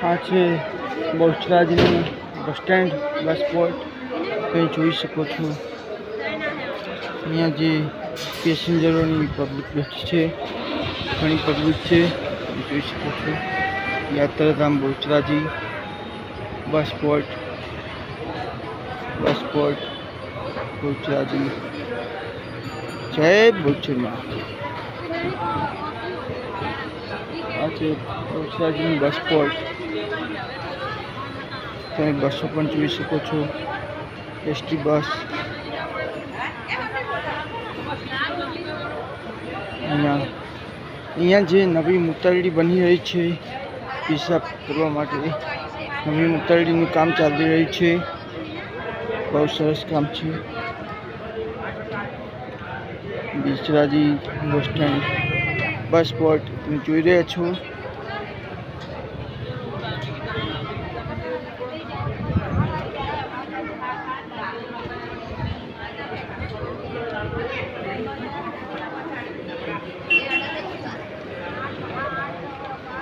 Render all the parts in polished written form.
આ છે બહુચરાજીનું bus stand bus spot. કંઈ જોઈ શકો છો અહીંયા જે પેસેન્જરોની પબ્લિક બેઠી છે, ઘણી પબ્લિક છે, જોઈ શકો છો. યાત્રાધામ બહુચરાજી બસ સ્પોટ બહુચરાજી. જય બહુચરમાં. આ છે બહુચરાજીનું બસ સ્પોટ. તમે બસો પણ જોઈ શકો છો, એસટી બસ. અહીંયા જે નવી મુતરડી બની રહી છે પિસાબ કરવા માટે, નવી મુતરડીનું કામ ચાલી રહ્યું છે. બહુ સરસ કામ છે. Bahucharaji bus stand bus spot તમે જોઈ રહ્યા છો.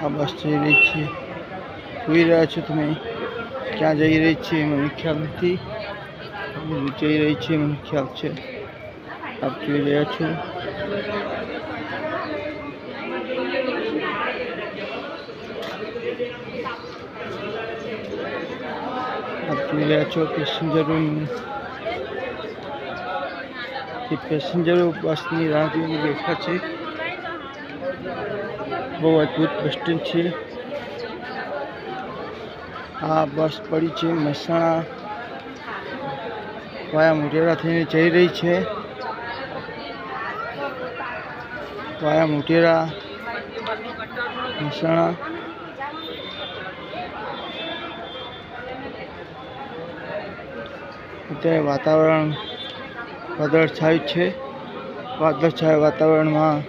આ બસ જઈ રહી છે, જોઈ રહ્યા છો તમે. ક્યાં જઈ રહી છે મને ખ્યાલ નથી, જઈ રહી છે મને ખ્યાલ છે. આપ જોઈ રહ્યા છો. આપ જોઈ રહ્યા છો પેસેન્જરો બસની રાહ જોઈને બેઠા છે. બહુ અદ્ભુત બસ સ્ટેન્ડ છે. આ બસ પડી છે મહેસાણા વાયા મોટેરા થઈને જઈ રહી છે. વાયા મોટેરા મહેસાણા. અત્યારે વાતાવરણ વાદળછાયું છે. વાદળછાયા વાતાવરણમાં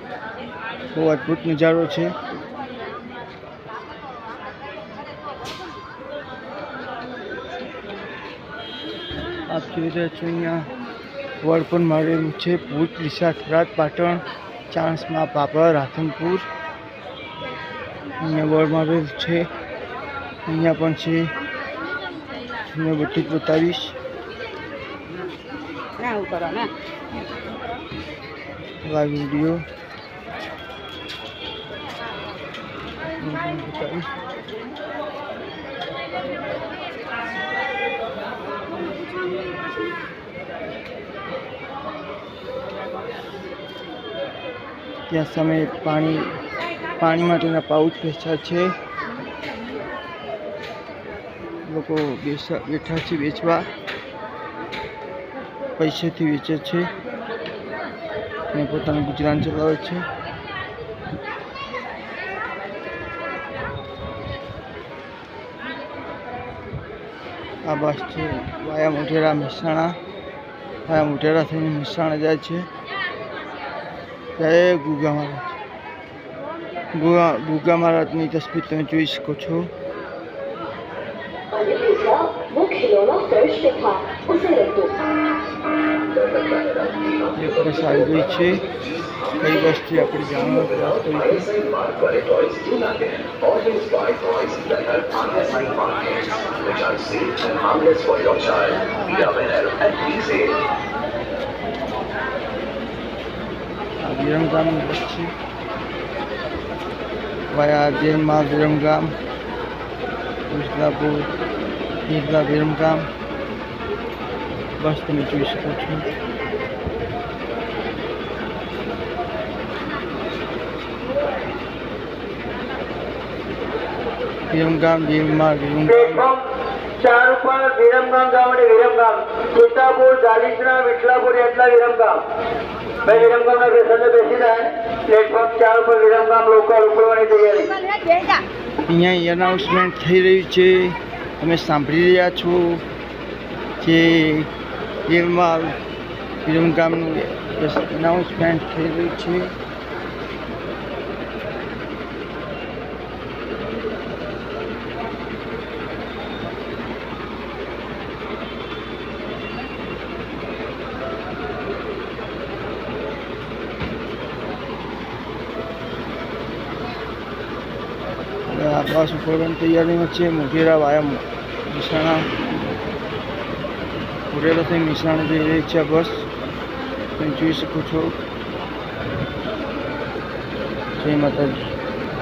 બહુ અદ્ભુત નજારો છે. આપ જોઈ રહ્યા છો અહીંયા વડ પણ મારેલું છે. ભુજ, ડીસા, થરાદ, પાટણ, ચાણસ્મા, પાપડ, રાધનપુર. અહીંયા વડ મારેલું છે. અહીંયા પણ છે. મેં બધું જ બતાવીશ. લાઈવ વિડીયો બતાવીશ. ત્યાં સામે પાણી માટેના પાઉચ વેચાય છે. લોકો બેઠા છે વેચવા, પૈસેથી વેચે છે અને પોતાનું ગુજરાન ચલાવે છે. આ બસ છે વાયા મોટેરા મહેસાણા. વાયા મોટેરા થઈને મહેસાણા જાય છે. જય ગુગા મહારાજ. ગુગા મહારાજની તસવીર તમે જોઈ શકો છો. બસ આવી ગઈ છે. કઈ બસથી આપણે જાણવાનો પ્રયાસ કરીશું. વિરમગામની બસ છે. વાયા જેલમાં વિરમગામ, ઉજલાપુર, ઈદલા વિરમગામ. બસ તમે જોઈ શકો છો. વિરમગામ, વિરમગામ 4 ઉપર વિરમગામ ગામડે વિરમગામ, સીતાપુર, જાલીસરા, વિઠલાપુર એટલા વિરમગામ. ભાઈ વિરમગામના સ્ટેશને બેસી જાય. પ્લેટફોર્મ 4 ઉપર વિરમગામ લોકલ ઉપડવાની તૈયારી. અહીંયા એનાઉન્સમેન્ટ થઈ રહ્યું છે, તમે સાંભળી રહ્યા છો. જે વિરમગામનું એનાઉન્સમેન્ટ થઈ રહ્યું છે. આપ બસ ઉપડવાની તૈયારીમાં છે. મોઢેરા વાયા મહેસાણા, મોઢેરાથી મહેસાણા જઈ રહી છે આ બસ. તમે જોઈ શકો છો. જય માતાજી.